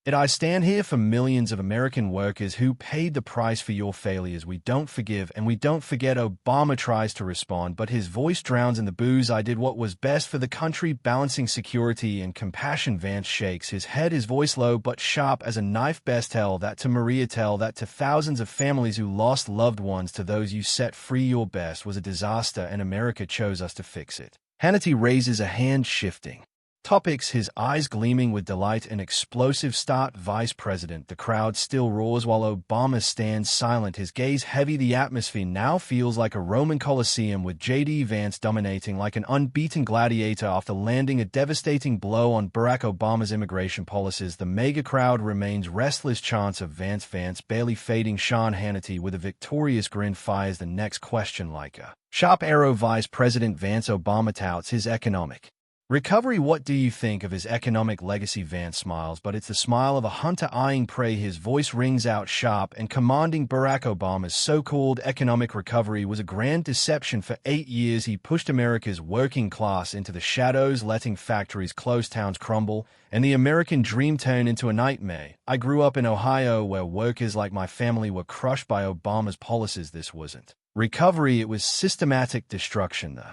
I stand here for millions of American workers who paid the price for your failures. We don't forgive and we don't forget. Obama tries to respond, but his voice drowns in the boos. I did what was best for the country, balancing security and compassion. Vance shakes his head, his voice low but sharp as a knife. Best tell that to Maria, tell that to thousands of families who lost loved ones, to those you set free. Your best was a disaster and America chose us to fix it. Hannity raises a hand, shifting topics, his eyes gleaming with delight. An explosive start, Vice President. The crowd still roars while Obama stands silent, his gaze heavy. The atmosphere now feels like a Roman Colosseum, with J.D. Vance dominating like an unbeaten gladiator after landing a devastating blow on Barack Obama's immigration policies. The mega crowd remains restless. Chants of Vance, Vance barely fading. Sean Hannity, with a victorious grin, fires the next question like a sharp arrow. Vice President Vance. Obama touts his economic recovery. What do you think of his economic legacy? Vance smiles, but it's the smile of a hunter eyeing prey. His voice rings out sharp and commanding. Barack Obama's so-called economic recovery was a grand deception. For 8 years, he pushed America's working class into the shadows, letting factories close, towns crumble, and the American dream turn into a nightmare. I grew up in Ohio, where workers like my family were crushed by Obama's policies. This wasn't recovery, it was systematic destruction. The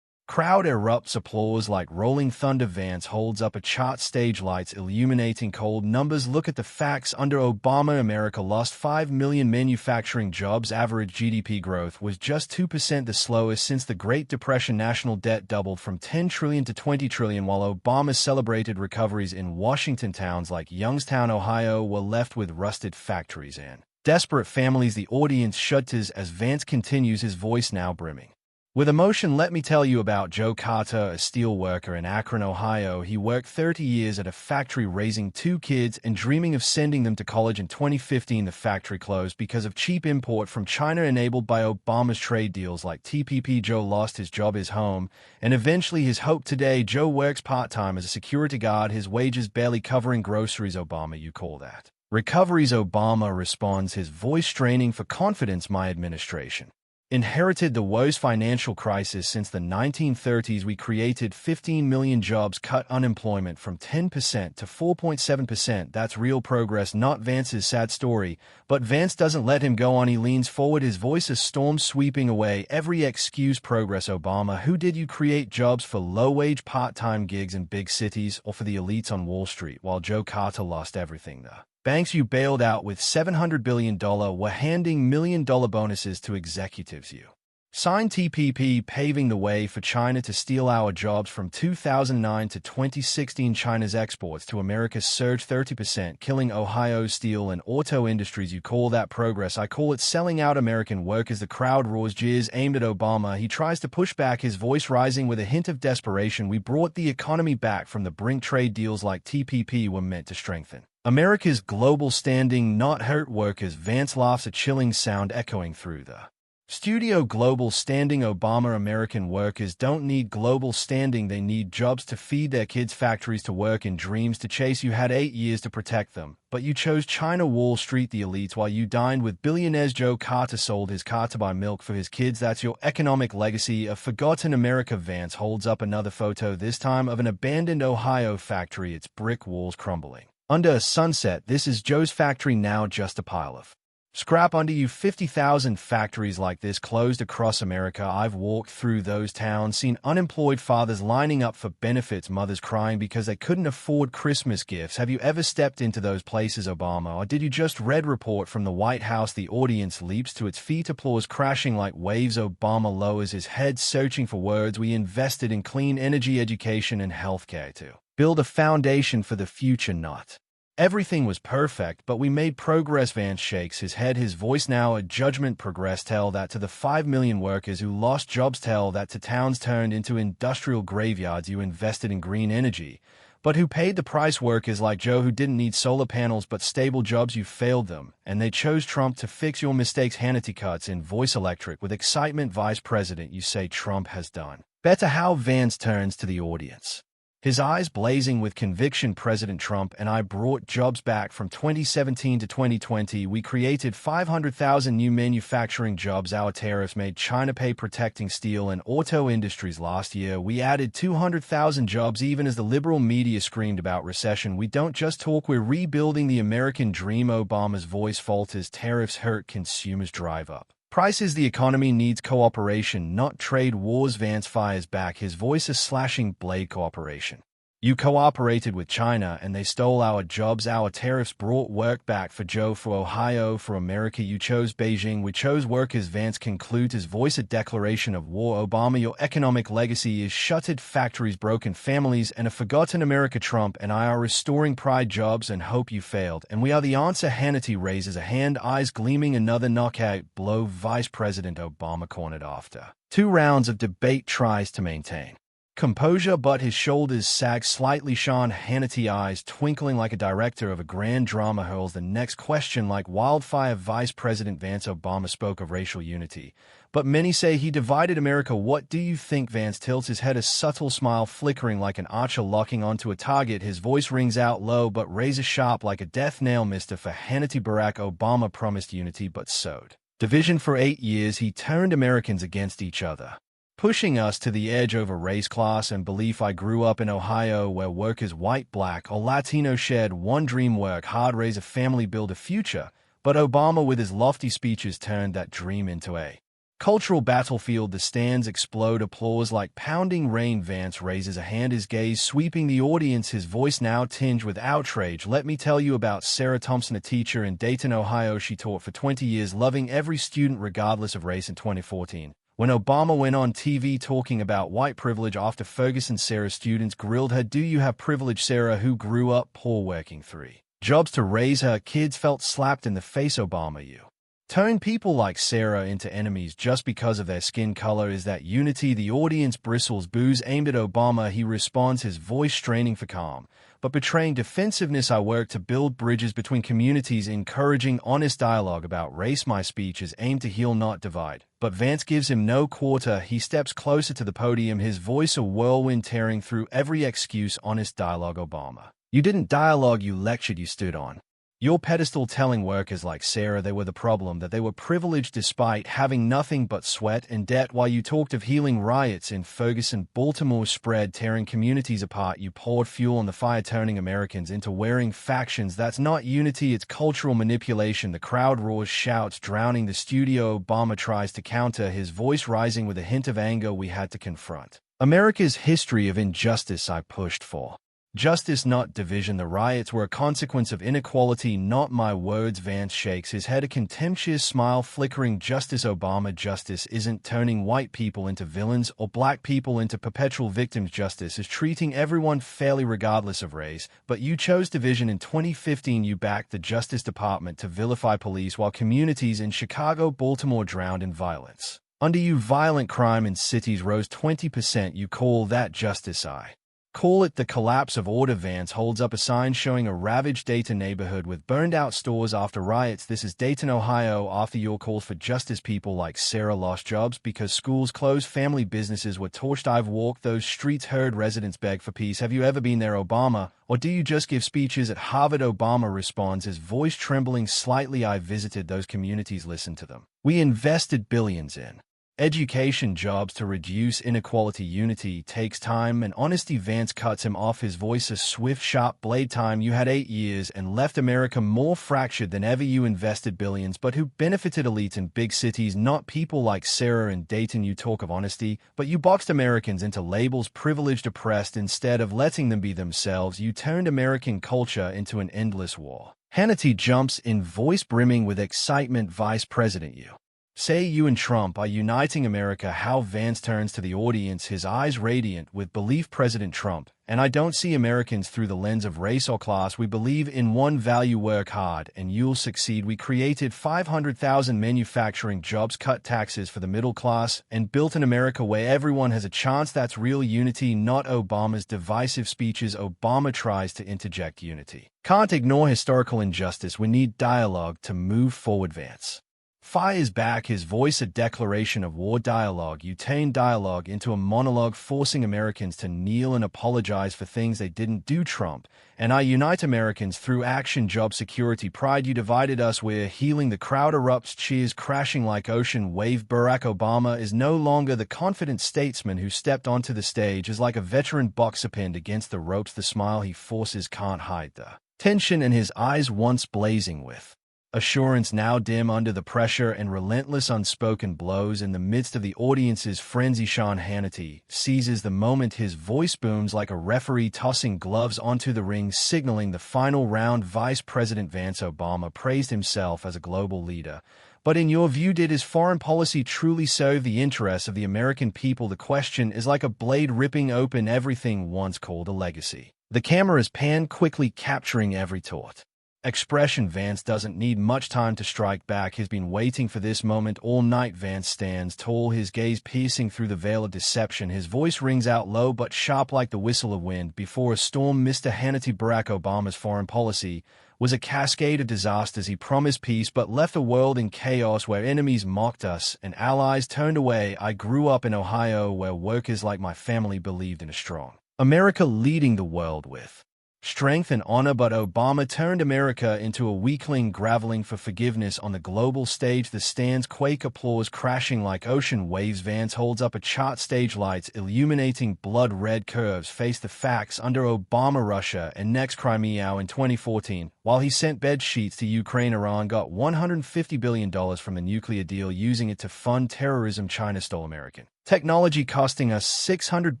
crowd erupts, applause like rolling thunder. Vance holds up a chart, stage lights illuminating cold numbers. Look at the facts. Under Obama, America lost 5 million manufacturing jobs. Average GDP growth was just 2%, the slowest since the Great Depression. National debt doubled from $10 trillion to $20 trillion, while Obama celebrated recoveries in Washington. Towns like Youngstown, Ohio, were left with rusted factories and desperate families. The audience shudders as Vance continues, his voice now brimming with emotion. Let me tell you about Joe Carter, a steel worker in Akron, Ohio. He worked 30 years at a factory raising 2 kids and dreaming of sending them to college. In 2015, the factory closed because of cheap import from China enabled by Obama's trade deals like TPP. Joe lost his job, his home, and eventually his hope. Today, Joe works part-time as a security guard, his wages barely covering groceries. Obama, you call that recoveries? Obama responds, his voice straining for confidence. My administration inherited the worst financial crisis since the 1930s. We created 15 million jobs, cut unemployment from 10% to 4.7%. That's real progress, not Vance's sad story. But Vance doesn't let him go on. He leans forward, his voice a storm sweeping away every excuse. Progress? Obama, who did you create jobs for? Low-wage part-time gigs in big cities or for the elites on Wall Street? While Joe Carter lost everything, the banks you bailed out with $700 billion were handing million-dollar bonuses to executives. You signed TPP, paving the way for China to steal our jobs. From 2009 to 2016, China's exports to America surged 30%, killing Ohio's steel and auto industries. You call that progress? I call it selling out American workers. The crowd roars, jeers aimed at Obama. He tries to push back, his voice rising with a hint of desperation. We brought the economy back from the brink. Trade deals like TPP were meant to strengthen America's global standing, not hurt workers. Vance laughs, a chilling sound echoing through the studio. Global standing? Obama, American workers don't need global standing, they need jobs to feed their kids, factories to work in, dreams to chase. You had 8 years to protect them, but you chose China, Wall Street, the elites, while you dined with billionaires. Joe Carter sold his car to buy milk for his kids. That's your economic legacy, a forgotten America. Vance holds up another photo, this time of an abandoned Ohio factory, its brick walls crumbling under a sunset. This is Joe's factory now, just a pile of scrap under you. 50,000 factories like this closed across America. I've walked through those towns, seen unemployed fathers lining up for benefits, mothers crying because they couldn't afford Christmas gifts. Have you ever stepped into those places, Obama, or did you just read report from the White House? The audience leaps to its feet, applause crashing like waves. Obama lowers his head, searching for words. We invested in clean energy, education, and healthcare to build a foundation for the future. Not everything was perfect, but we made progress. Vance shakes his head, his voice now a judgment. Progress? Tell that to the 5 million workers who lost jobs. Tell that to towns turned into industrial graveyards. You invested in green energy, but who paid the price? Workers like Joe, who didn't need solar panels but stable jobs. You failed them, and they chose Trump to fix your mistakes. Hannity cuts in, voice electric with excitement. Vice President, you say Trump has done better. How? Vance turns to the audience, His eyes blazing with conviction. President Trump and I brought jobs back from 2017 to 2020. We created 500,000 new manufacturing jobs. Our tariffs made China pay, protecting steel and auto industries. Last year, we added 200,000 jobs. Even as the liberal media screamed about recession, we don't just talk, we're rebuilding the American dream. Obama's voice falters. Tariffs hurt, consumers drive up prices. The economy needs cooperation, not trade wars. Vance fires back, his voice a slashing blade. Cooperation. You cooperated with China and they stole our jobs. Our tariffs brought work back for Joe, for Ohio, for America. You chose Beijing, we chose workers. Vance concludes his voice a declaration of war. Obama, your economic legacy is shuttered factories, broken families, and a forgotten America. Trump and I are restoring pride, jobs, and hope. You failed, and we are the answer. Hannity raises a hand, eyes gleaming. Another knockout blow. Vice President Obama cornered after 2 rounds of debate tries to maintain composure, but his shoulders sag slightly. Sean Hannity, eyes twinkling like a director of a grand drama, hurls the next question like wildfire. Vice President Vance, Obama spoke of racial unity, but many say he divided America. What do you think? Vance tilts his head, a subtle smile flickering like an archer locking onto a target. His voice rings out low but razor sharp like a death nail. Mr. For Hannity, Barack Obama promised unity but sowed division. For 8 years, he turned Americans against each other, pushing us to the edge over race, class, and belief. I grew up in Ohio, where workers, white, black, or Latino, shared one dream: work hard, raise a family, build a future. But Obama, with his lofty speeches, turned that dream into a cultural battlefield. The stands explode, applause like pounding rain. Vance raises a hand, his gaze sweeping the audience, his voice now tinged with outrage. Let me tell you about Sarah Thompson, a teacher in Dayton, Ohio. She taught for 20 years, loving every student regardless of race. In 2014, when Obama went on TV talking about white privilege after Ferguson, Sarah's students grilled her, "Do you have privilege?" Sarah, who grew up poor, working 3 jobs to raise her kids, felt slapped in the face. Obama, you turn people like Sarah into enemies just because of their skin color. Is that unity? The audience bristles, boos aimed at Obama. He responds, his voice straining for calm, but betraying defensiveness. I work to build bridges between communities, encouraging honest dialogue about race. My speech is aimed to heal, not divide. But Vance gives him no quarter. He steps closer to the podium, his voice a whirlwind tearing through every excuse. Honest dialogue. Obama, you didn't dialogue, you lectured. You stood on your pedestal telling workers like Sarah they were the problem, that they were privileged despite having nothing but sweat and debt. While you talked of healing, riots in Ferguson, Baltimore spread, tearing communities apart. You poured fuel on the fire, turning Americans into wearing factions. That's not unity, it's cultural manipulation. The crowd roars, shouts, drowning the studio. Obama tries to counter, his voice rising with a hint of anger. We had to confront America's history of injustice. I pushed for justice, not division. The riots were a consequence of inequality, not my words. Vance shakes his head, a contemptuous smile flickering. Justice, Obama, justice isn't turning white people into villains or black people into perpetual victims. Justice is treating everyone fairly regardless of race. But you chose division. In 2015, you backed the Justice Department to vilify police while communities in Chicago, Baltimore drowned in violence. Under you, violent crime in cities rose 20%. You call that justice? I call it the collapse of order. Vance holds up a sign showing a ravaged Dayton neighborhood with burned-out stores after riots. This is Dayton, Ohio. After your calls for justice, people like Sarah lost jobs because schools closed, family businesses were torched. I've walked those streets, heard residents beg for peace. Have you ever been there, Obama? Or do you just give speeches at Harvard? Obama responds, his voice trembling slightly. I visited those communities, listened to them. We invested billions in education, jobs to reduce inequality. Unity takes time and honesty. Vance cuts him off, his voice a swift, sharp blade. Time. You had 8 years and left America more fractured than ever. You invested billions, but who benefited? Elite in big cities, not people like Sarah in Dayton. You talk of honesty, but you boxed Americans into labels, privileged, oppressed. Instead of letting them be themselves, you turned American culture into an endless war. Hannity jumps in, voice brimming with excitement. Vice President, you say you and Trump are uniting America. How? Vance turns to the audience, his eyes radiant with belief. President Trump, and I don't see Americans through the lens of race or class. We believe in one value: work hard and you'll succeed. We created 500,000 manufacturing jobs, cut taxes for the middle class, and built an America where everyone has a chance. That's real unity, not Obama's divisive speeches. Obama tries to interject, unity can't ignore historical injustice. We need dialogue to move forward. Vance fires back, his voice a declaration of war dialogue. You turn dialogue into a monologue, forcing Americans to kneel and apologize for things they didn't do. Trump and I unite Americans through action, job security, pride. You divided us, we're healing. The crowd erupts, cheers crashing like ocean wave. Barack Obama is no longer the confident statesman who stepped onto the stage as like a veteran boxer pinned against the ropes. The smile he forces can't hide the tension in his eyes, once blazing with assurance, now dim under the pressure and relentless unspoken blows. In the midst of the audience's frenzy, Sean Hannity seizes the moment. His voice booms like a referee tossing gloves onto the ring, signaling the final round. Vice President Vance Obama praised himself as a global leader. But in your view, did his foreign policy truly serve the interests of the American people? The question is like a blade ripping open everything once called a legacy. The cameras pan, quickly capturing every taut expression. Vance doesn't need much time to strike back. He's been waiting for this moment all night. Vance stands tall, his gaze piercing through the veil of deception. His voice rings out low but sharp like the whistle of wind before a storm. Mr. Hannity, Barack Obama's foreign policy was a cascade of disasters. He promised peace but left a world in chaos where enemies mocked us and allies turned away. I grew up in Ohio where workers like my family believed in a strong America leading the world with strength and honor, but Obama turned America into a weakling, groveling for forgiveness on the global stage. The stands quake, applause crashing like ocean waves. Vance holds up a chart, stage lights illuminating blood-red curves. Face the facts. Under Obama, Russia annexed Crimea in 2014. While he sent bed sheets to Ukraine, Iran got $150 billion from the nuclear deal, using it to fund terrorism. China stole American technology, costing us $600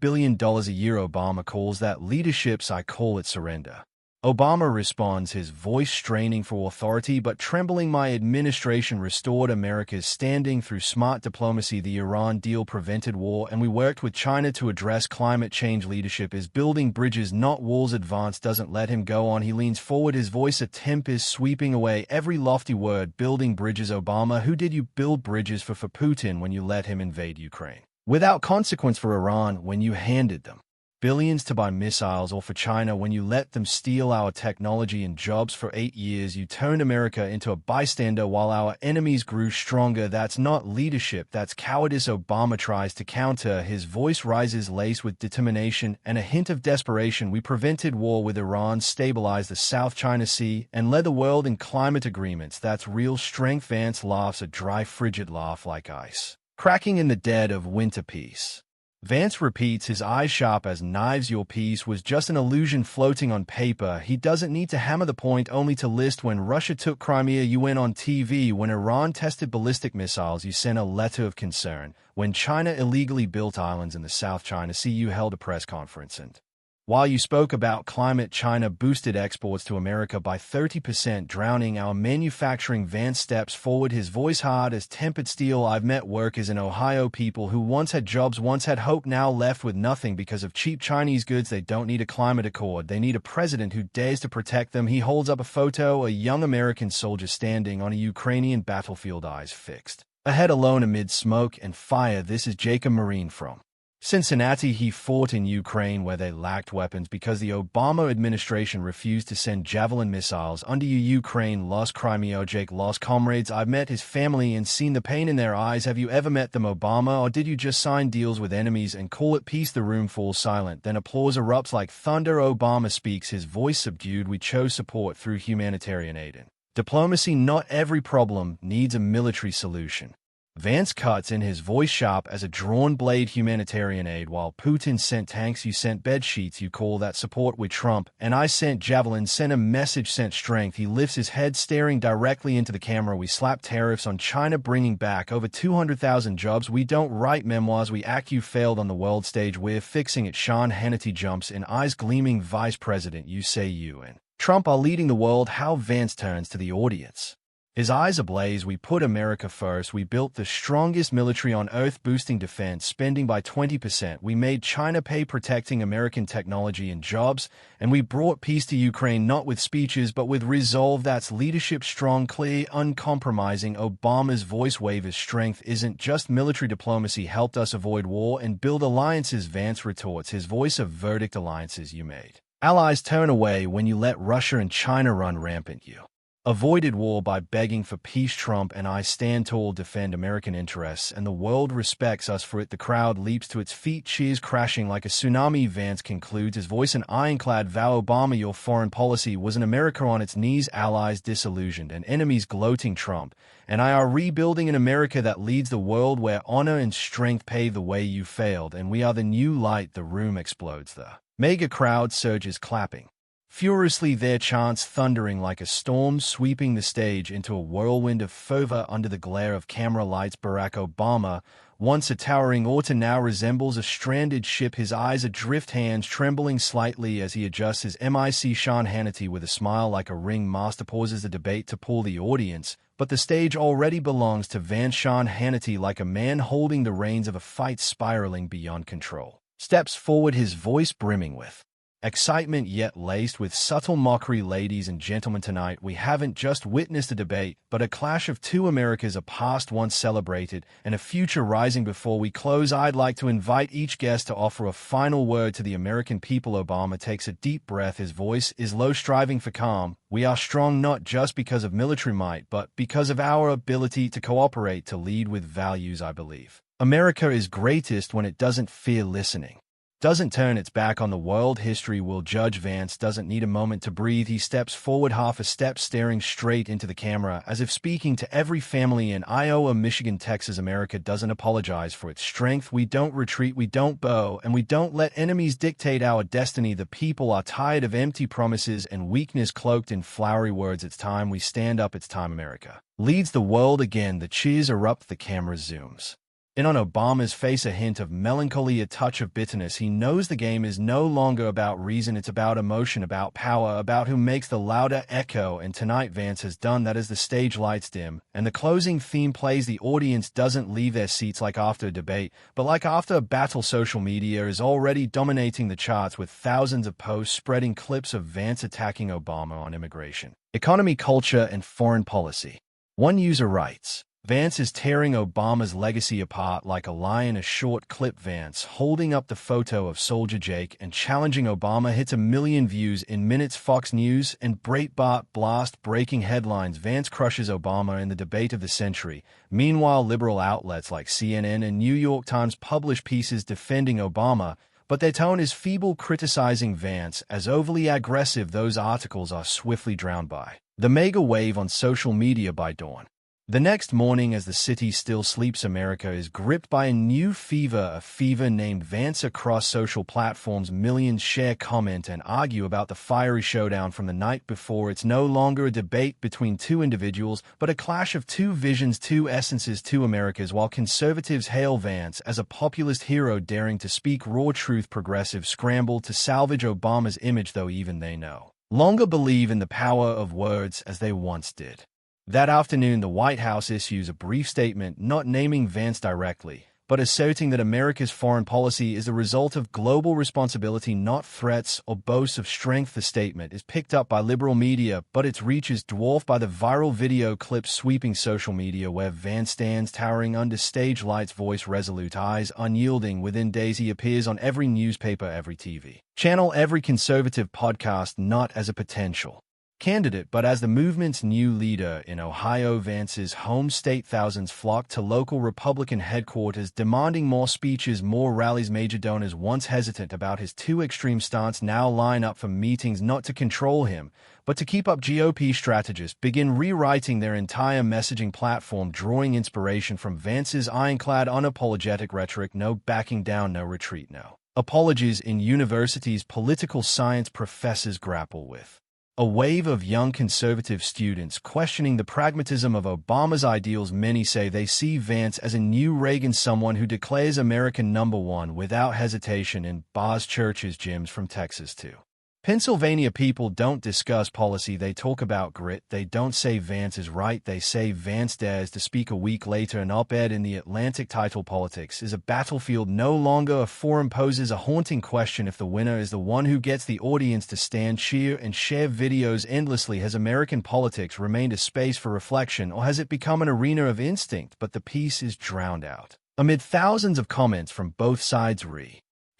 billion a year. Obama calls that leadership. I call it surrender. Obama responds, his voice straining for authority but trembling. My administration restored America's standing through smart diplomacy. The Iran deal prevented war, and we worked with China to address climate change. Leadership is building bridges, not walls. Advance doesn't let him go on. He leans forward, his voice a tempest sweeping away every lofty word. Building bridges. Obama, who did you build bridges for Putin when you let him invade Ukraine without consequence, for Iran when you handed them billions to buy missiles, or for China when you let them steal our technology and jobs? For 8 years, you turned America into a bystander while our enemies grew stronger. That's not leadership, that's cowardice. Obama tries to counter, his voice rises, laced with determination and a hint of desperation. We prevented war with Iran, stabilized the South China Sea, and led the world in climate agreements. That's real strength. Vance laughs, a dry, frigid laugh like ice cracking in the dead of winter. Peace. Vance repeats, his eyes sharp as knives. Your peace was just an illusion floating on paper. He doesn't need to hammer the point, only to list. When Russia took Crimea, you went on TV. When Iran tested ballistic missiles, you sent a letter of concern. When China illegally built islands in the South China Sea, you held a press conference. And while you spoke about climate, China boosted exports to America by 30%, drowning our manufacturing. Vance steps forward, his voice hard as tempered steel. I've met workers in Ohio, people who once had jobs, once had hope, now left with nothing because of cheap Chinese goods. They don't need a climate accord. They need a president who dares to protect them. He holds up a photo, a young American soldier standing on a Ukrainian battlefield, eyes fixed ahead, alone amid smoke and fire. This is Jacob Marine from Cincinnati. He fought in Ukraine where they lacked weapons because the Obama administration refused to send Javelin missiles. Under you, Ukraine lost Crimea. Jake lost comrades. I've met his family and seen the pain in their eyes. Have you ever met them, Obama? Or did you just sign deals with enemies and call it peace? The room falls silent. Then applause erupts like thunder. Obama speaks, his voice subdued. We chose support through humanitarian aid and diplomacy. Not every problem needs a military solution. Vance cuts in, his voice sharp as a drawn blade. Humanitarian aid. While Putin sent tanks, you sent bed sheets. You call that support with Trump. And I sent Javelin, sent a message, sent strength. He lifts his head, staring directly into the camera. We slapped tariffs on China, bringing back over 200,000 jobs. We don't write memoirs, we act. You failed on the world stage, we're fixing it. Sean Hannity jumps in, eyes gleaming. Vice President, you say you and Trump are leading the world. How? Vance turns to the audience, his eyes ablaze. We put America first. We built the strongest military on earth, boosting defense spending by 20%. We made China pay, protecting American technology and jobs. And we brought peace to Ukraine, not with speeches, but with resolve. That's leadership, strong, clear, uncompromising. Obama's voice wavers. Strength isn't just military diplomacy. Helped us avoid war and build alliances. Vance retorts, his voice a verdict. Alliances you made. Allies turn away when you let Russia and China run rampant. You avoided war by begging for peace. Trump and I stand tall, defend American interests, and the world respects us for it. The crowd leaps to its feet, cheers crashing like a tsunami. Vance concludes his voice an ironclad vow. Obama, your foreign policy was an America on its knees, allies disillusioned and enemies gloating. Trump and I are rebuilding an America that leads the world, where honor and strength pave the way. You failed, and we are the new light. The room explodes. The mega crowd surges, clapping furiously, their chants thundering like a storm, sweeping the stage into a whirlwind of fervor under the glare of camera lights. Barack Obama, once a towering orator, now resembles a stranded ship, his eyes adrift, hands trembling slightly as he adjusts his mic. Sean Hannity, with a smile like a ring master, pauses the debate to pull the audience, but the stage already belongs to Vance. Sean Hannity, like a man holding the reins of a fight spiraling beyond control, steps forward, his voice brimming with excitement yet laced with subtle mockery. Ladies and gentlemen, tonight we haven't just witnessed a debate, but a clash of two Americas, a past once celebrated and a future rising. Before we close, I'd like to invite each guest to offer a final word to the American people. Obama takes a deep breath, his voice is low, striving for calm. We are strong not just because of military might, but because of our ability to cooperate, to lead with values. I believe America is greatest when it doesn't fear listening, doesn't turn its back on the world. History will judge. Vance doesn't need a moment to breathe. He steps forward, half a step, staring straight into the camera, as if speaking to every family in Iowa, Michigan, Texas. America doesn't apologize for its strength. We don't retreat, we don't bow, and we don't let enemies dictate our destiny. The people are tired of empty promises and weakness cloaked in flowery words. It's time we stand up. It's time America leads the world again. The cheers erupt, the camera zooms in on Obama's face, a hint of melancholy, a touch of bitterness. He knows the game is no longer about reason, it's about emotion, about power, about who makes the louder echo. And tonight Vance has done that. As the stage lights dim and the closing theme plays, the audience doesn't leave their seats like after a debate, but like after a battle. Social media is already dominating the charts, with thousands of posts spreading clips of Vance attacking Obama on immigration, economy, culture, and foreign policy. One user writes, Vance is tearing Obama's legacy apart like a lion. A short clip, Vance holding up the photo of Soldier Jake and challenging Obama, hits 1 million views in minutes. Fox News and Breitbart blast breaking headlines. Vance crushes Obama in the debate of the century. Meanwhile, liberal outlets like CNN and New York Times publish pieces defending Obama, but their tone is feeble, criticizing Vance as overly aggressive. Those articles are swiftly drowned by the mega wave on social media. By dawn the next morning, as the city still sleeps, America is gripped by a new fever, a fever named Vance. Across social platforms, millions share, comment, and argue about the fiery showdown from the night before. It's no longer a debate between two individuals, but a clash of two visions, two essences, two Americas. While conservatives hail Vance as a populist hero daring to speak raw truth, progressives scramble to salvage Obama's image, though even they no longer believe in the power of words as they once did. That afternoon, the White House issues a brief statement, not naming Vance directly, but asserting that America's foreign policy is the result of global responsibility, not threats or boasts of strength. The statement is picked up by liberal media, but its reach is dwarfed by the viral video clips sweeping social media, where Vance stands towering under stage lights, voice resolute, eyes unyielding. Within days, he appears on every newspaper, every TV channel, every conservative podcast, not as a potential candidate, but as the movement's new leader. In Ohio, Vance's home state, thousands flocked to local Republican headquarters, demanding more speeches, more rallies. Major donors, once hesitant about his too extreme stance, now line up for meetings, not to control him, but to keep up. GOP strategists begin rewriting their entire messaging platform, drawing inspiration from Vance's ironclad, unapologetic rhetoric. No backing down, no retreat, no apologies. In universities, political science professors grapple with a wave of young conservative students questioning the pragmatism of Obama's ideals. Many say they see Vance as a new Reagan, someone who declares America number one without hesitation. In bars, churches, gyms, from Texas to Pennsylvania, people don't discuss policy, they talk about grit. They don't say Vance is right, they say Vance dares to speak. A week later, an op-ed in The Atlantic titled "Politics is a Battlefield, no longer a forum" poses a haunting question: if the winner is the one who gets the audience to stand, cheer, and share videos endlessly, has American politics remained a space for reflection, or has it become an arena of instinct? But the piece is drowned out amid thousands of comments from both sides.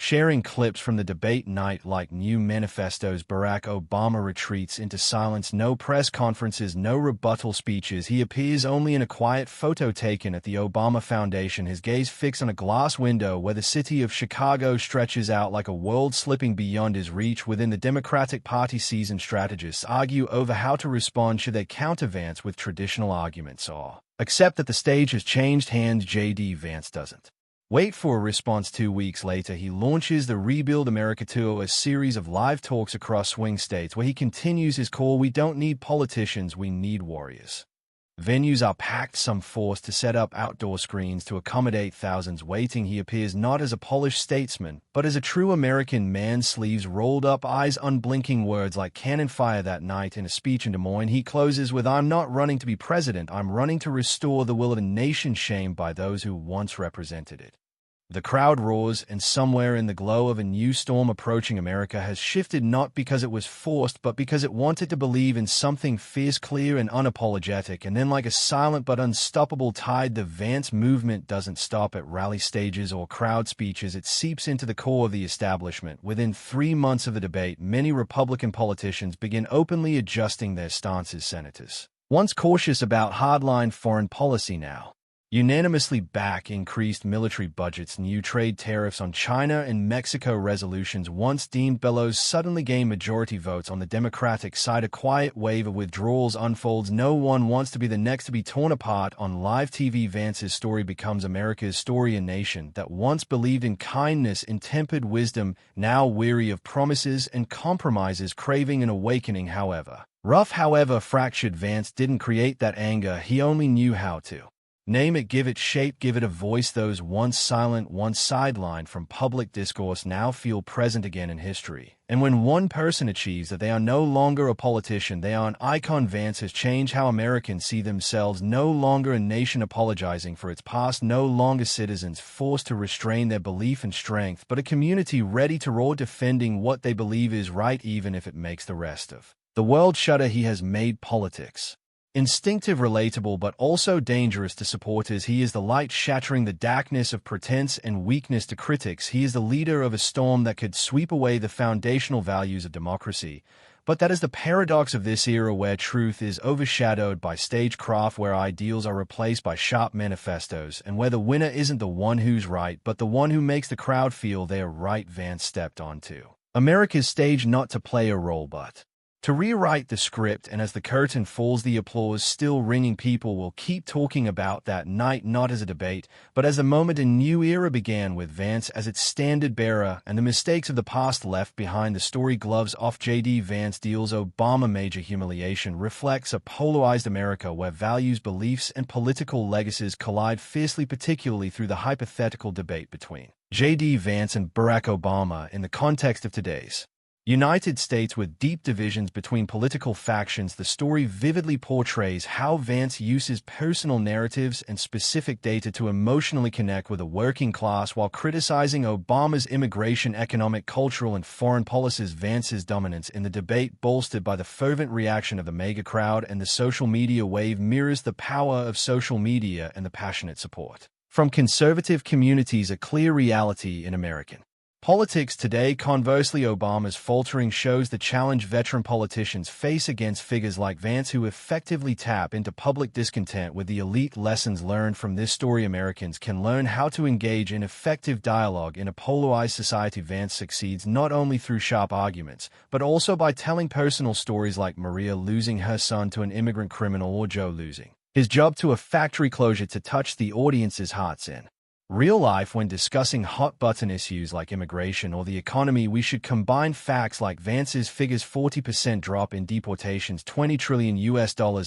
Sharing clips from the debate night like new manifestos, Barack Obama retreats into silence, no press conferences, no rebuttal speeches. He appears only in a quiet photo taken at the Obama Foundation, his gaze fixed on a glass window where the city of Chicago stretches out like a world slipping beyond his reach. Within the Democratic Party, seasoned strategists argue over how to respond. Should they counter Vance with traditional arguments or accept that the stage has changed hands? J.D. Vance doesn't wait for a response. 2 weeks later, he launches the Rebuild America Tour, a series of live talks across swing states where he continues his call: we don't need politicians, we need warriors. Venues are packed, some forced to set up outdoor screens to accommodate thousands waiting. He appears not as a polished statesman, but as a true American man, sleeves rolled up, eyes unblinking, words like cannon fire. That night in a speech in Des Moines, he closes with, I'm not running to be president, I'm running to restore the will of a nation shamed by those who once represented it. The crowd roars, and somewhere in the glow of a new storm approaching, America has shifted, not because it was forced, but because it wanted to believe in something fierce, clear, and unapologetic. And then, like a silent but unstoppable tide, the Vance movement doesn't stop at rally stages or crowd speeches. It seeps into the core of the establishment. Within 3 months of the debate, many Republican politicians begin openly adjusting their stances. Senators, once cautious about hardline foreign policy, now unanimously back increased military budgets, new trade tariffs on China and Mexico. Resolutions once deemed bellows suddenly gain majority votes on the Democratic side. A quiet wave of withdrawals unfolds. No one wants to be the next to be torn apart. On live TV, Vance's story becomes America's story, a nation that once believed in kindness and tempered wisdom, now weary of promises and compromises, craving an awakening. However rough, however fractured, Vance didn't create that anger, he only knew how to name it, give it shape, give it a voice. Those once silent, once sidelined from public discourse, now feel present again in history. And when one person achieves that, they are no longer a politician, they are an icon. Vance has changed how Americans see themselves. No longer a nation apologizing for its past, no longer citizens forced to restrain their belief and strength, but a community ready to roar, defending what they believe is right, even if it makes the rest of the world shudder. He has made politics instinctive, relatable, but also dangerous to supporters. He is the light shattering the darkness of pretense and weakness to critics. He is the leader of a storm that could sweep away the foundational values of democracy. But that is the paradox of this era, where truth is overshadowed by stagecraft, where ideals are replaced by sharp manifestos, and where the winner isn't the one who's right, but the one who makes the crowd feel they are right. Vance stepped onto America's stage not to play a role, but to rewrite the script. And as the curtain falls, the applause still ringing, people will keep talking about that night, not as a debate, but as a moment. A new era began with Vance as its standard bearer, and the mistakes of the past left behind. The story gloves off. J.D. Vance deals Obama major humiliation, reflects a polarized America where values, beliefs, and political legacies collide fiercely, particularly through the hypothetical debate between J.D. Vance and Barack Obama. In the context of today's United States, with deep divisions between political factions, the story vividly portrays how Vance uses personal narratives and specific data to emotionally connect with a working class while criticizing Obama's immigration, economic, cultural, and foreign policies. Vance's dominance in the debate, bolstered by the fervent reaction of the mega crowd and the social media wave, mirrors the power of social media and the passionate support from conservative communities, a clear reality in American politics today. Conversely, Obama's faltering shows the challenge veteran politicians face against figures like Vance, who effectively tap into public discontent with the elite. Lessons learned from this story: Americans can learn how to engage in effective dialogue in a polarized society. Vance succeeds not only through sharp arguments, but also by telling personal stories like Maria losing her son to an immigrant criminal, or Joe losing his job to a factory closure, to touch the audience's hearts in real life. When discussing hot-button issues like immigration or the economy, we should combine facts like Vance's figures: 40% drop in deportations, $20 trillion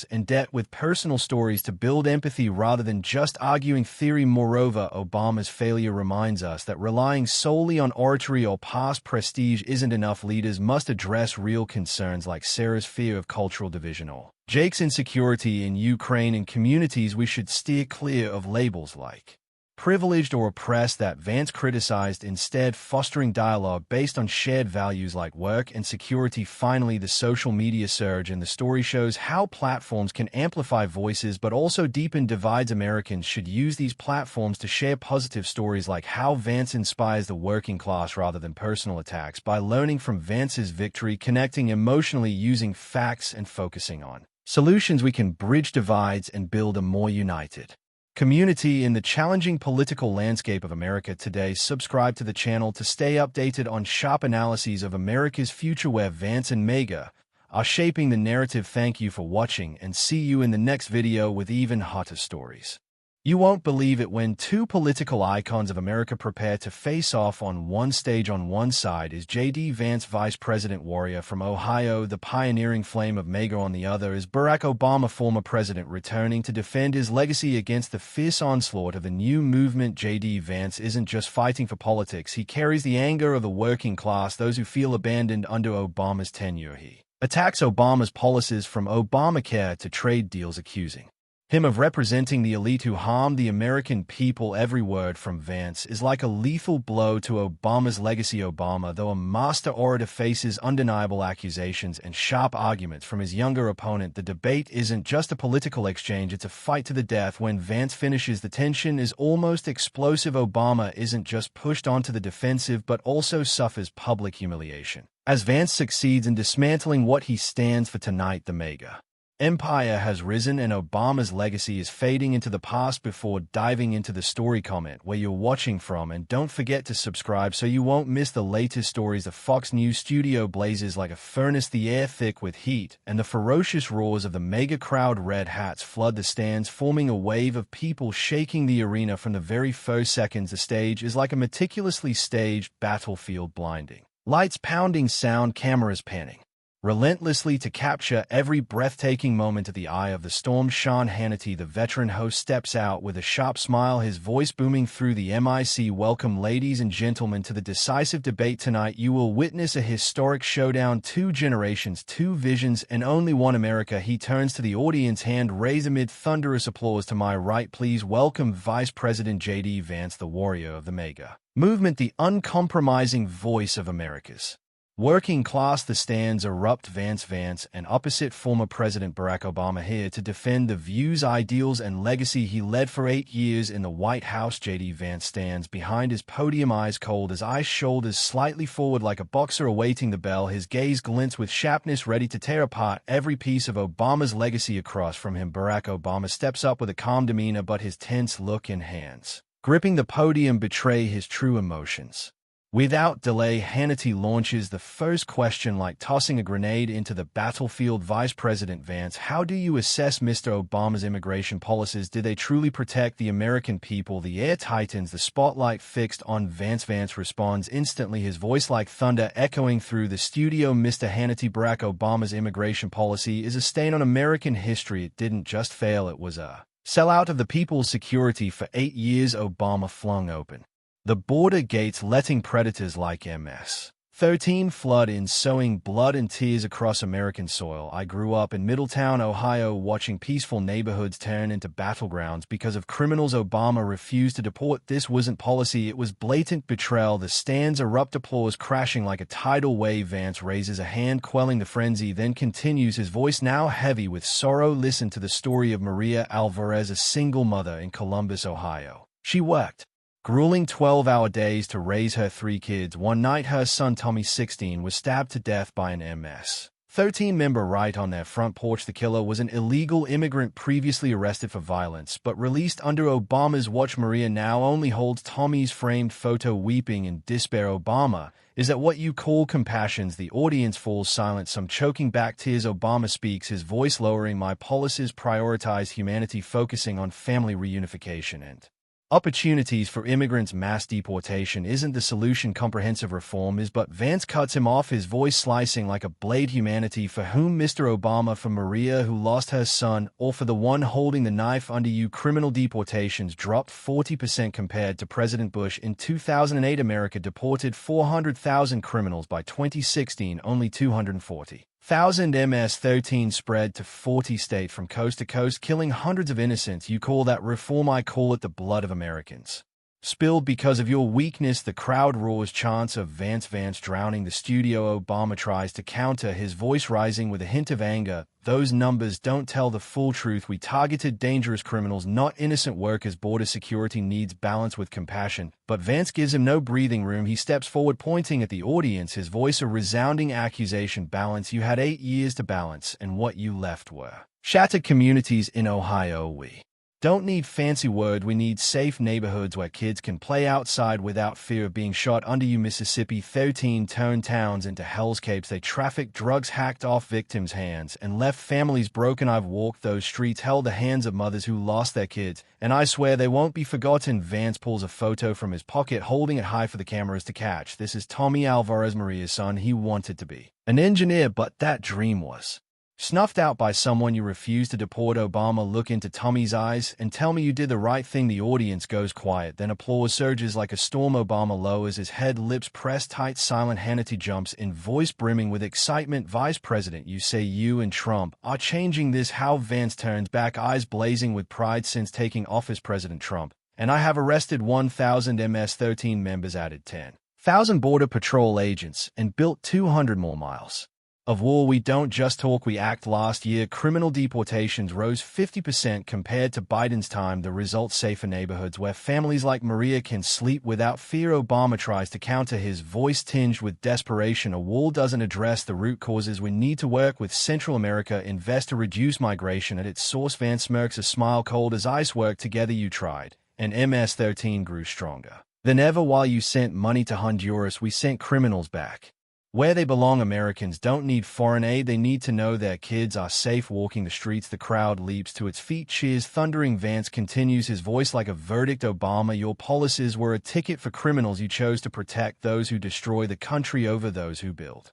in debt, with personal stories to build empathy rather than just arguing theory. Moreover, Obama's failure reminds us that relying solely on oratory or past prestige isn't enough. Leaders must address real concerns like Sarah's fear of cultural division or Jake's insecurity in Ukraine. In communities, we should steer clear of labels like privileged or oppressed that Vance criticized, instead fostering dialogue based on shared values like work and security. Finally, the social media surge in the story shows how platforms can amplify voices but also deepen divides. Americans should use these platforms to share positive stories like how Vance inspires the working class rather than personal attacks. By learning from Vance's victory, connecting emotionally using facts, and focusing on solutions, we can bridge divides and build a more united community in the challenging political landscape of America today. Subscribe to the channel to stay updated on sharp analyses of America's future, where Vance and MAGA are shaping the narrative. Thank you for watching, and see you in the next video with even hotter stories. You won't believe it when two political icons of America prepare to face off on one stage. On one side is J.D. Vance, Vice President warrior from Ohio, the pioneering flame of MAGA. On the other is Barack Obama, former president, returning to defend his legacy against the fierce onslaught of the new movement. J.D. Vance isn't just fighting for politics. He carries the anger of the working class, those who feel abandoned under Obama's tenure. He attacks Obama's policies, from Obamacare to trade deals, accusing him of representing the elite who harmed the American people. Every word from Vance is like a lethal blow to Obama's legacy. Obama, though a master orator, faces undeniable accusations and sharp arguments from his younger opponent. The debate isn't just a political exchange, it's a fight to the death. When Vance finishes, the tension is almost explosive. Obama isn't just pushed onto the defensive but also suffers public humiliation as Vance succeeds in dismantling what he stands for. Tonight, the MAGA empire has risen and Obama's legacy is fading into the past. Before diving into the story, comment where you're watching from, and don't forget to subscribe so you won't miss the latest stories. The Fox News studio blazes like a furnace, the air thick with heat, and the ferocious roars of the MAGA crowd. Red hats flood the stands, forming a wave of people shaking the arena from the very first seconds. The stage is like a meticulously staged battlefield, blinding lights pounding, sound, cameras panning relentlessly to capture every breathtaking moment. At the eye of the storm, Sean Hannity, the veteran host, steps out with a sharp smile, his voice booming through the mic. Welcome, ladies and gentlemen, to the decisive debate. Tonight you will witness a historic showdown. Two generations, two visions, and only one America. He turns to the audience, hand raised amid thunderous applause. To my right, please welcome Vice President J.D. Vance, the warrior of the MAGA movement, the uncompromising voice of America's working class. The stands erupt. Vance, and opposite former President Barack Obama, here to defend the views, ideals, and legacy he led for 8 years in the White House. J.D. Vance stands behind his podium, eyes cold as ice, shoulders slightly forward like a boxer awaiting the bell. His gaze glints with sharpness, ready to tear apart every piece of Obama's legacy. Across from him, Barack Obama steps up with a calm demeanor, but his tense look and hands gripping the podium betray his true emotions. Without delay, Hannity launches the first question like tossing a grenade into the battlefield. Vice President Vance, how do you assess Mr. Obama's immigration policies? Did they truly protect the American people? The air tightens, the spotlight fixed on Vance. Vance responds instantly, his voice like thunder echoing through the studio. Mr. Hannity, Barack Obama's immigration policy is a stain on American history. It didn't just fail, it was a sellout of the people's security. For 8 years, Obama flung open the border gates, letting predators like MS-13 flood in, sowing blood and tears across American soil. I grew up in Middletown, Ohio, watching peaceful neighborhoods turn into battlegrounds because of criminals. Obama refused to deport. This wasn't policy, it was blatant betrayal. The stands erupt, applause crashing like a tidal wave. Vance raises a hand, quelling the frenzy, then continues, his voice now heavy with sorrow. Listen to the story of Maria Alvarez, a single mother in Columbus, Ohio. She worked grueling 12-hour days to raise her 3 kids. One night, her son Tommy, 16, was stabbed to death by an MS-13 member right on their front porch. The killer was an illegal immigrant previously arrested for violence, but released under Obama's watch. Maria now only holds Tommy's framed photo, weeping in despair. Obama, is that what you call compassion? The audience falls silent, some choking back tears. Obama speaks, his voice lowering, my policies prioritize humanity, focusing on family reunification and opportunities for immigrants. Mass deportation isn't the solution, comprehensive reform is. But Vance cuts him off, his voice slicing like a blade. Humanity for whom, Mr. Obama? For Maria, who lost her son, or for the one holding the knife under you? Criminal deportations dropped 40% compared to President Bush. In 2008, America deported 400,000 criminals. By 2016, only 240,000 MS-13 spread to 40 states from coast to coast, killing hundreds of innocents. You call that reform? I call it the blood of Americans spilled because of your weakness. The crowd roars chants of Vance. Vance drowning the studio. Obama tries to counter, his voice rising with a hint of anger. Those numbers don't tell the full truth. We targeted dangerous criminals, not innocent workers. Border security needs balance with compassion. But Vance gives him no breathing room. He steps forward, pointing at the audience, his voice a resounding accusation. Balance. You had 8 years to balance, and what you left were shattered communities in Ohio. We don't need fancy word, we need safe neighborhoods where kids can play outside without fear of being shot. Under you, Mississippi 13 turned towns into hellscapes. They trafficked drugs, hacked off victims' hands, and left families broken. I've walked those streets, held the hands of mothers who lost their kids, and I swear they won't be forgotten. Vance pulls a photo from his pocket, holding it high for the cameras to catch. This is Tommy Alvarez, Maria's son. He wanted to be an engineer, but that dream was snuffed out by someone. You refuse to deport. Obama, look into Tommy's eyes and tell me you did the right thing. The audience goes quiet, then applause surges like a storm. Obama lowers his head, lips pressed tight, silent. Hannity jumps in, voice brimming with excitement. Vice President, you say you and Trump are changing this. How? Vance turns back, eyes blazing with pride. Since taking office, President Trump and I have arrested 1,000 MS-13 members, added 10,000 Border Patrol agents, and built 200 more miles of wall. We don't just talk, we act. Last year, criminal deportations rose 50% compared to Biden's time. The result, safer neighborhoods where families like Maria can sleep without fear. Obama tries to counter, his voice tinged with desperation. A wall doesn't address the root causes. We need to work with Central America, invest to reduce migration at its source. Vance smirks, a smile cold as ice. Work together you tried, and MS-13 grew stronger than ever. While you sent money to Honduras, we sent criminals back where they belong. Americans don't need foreign aid, they need to know their kids are safe walking the streets. The crowd leaps to its feet, cheers thundering. Vance continues, his voice like a verdict. Obama, your policies were a ticket for criminals. You chose to protect those who destroy the country over those who build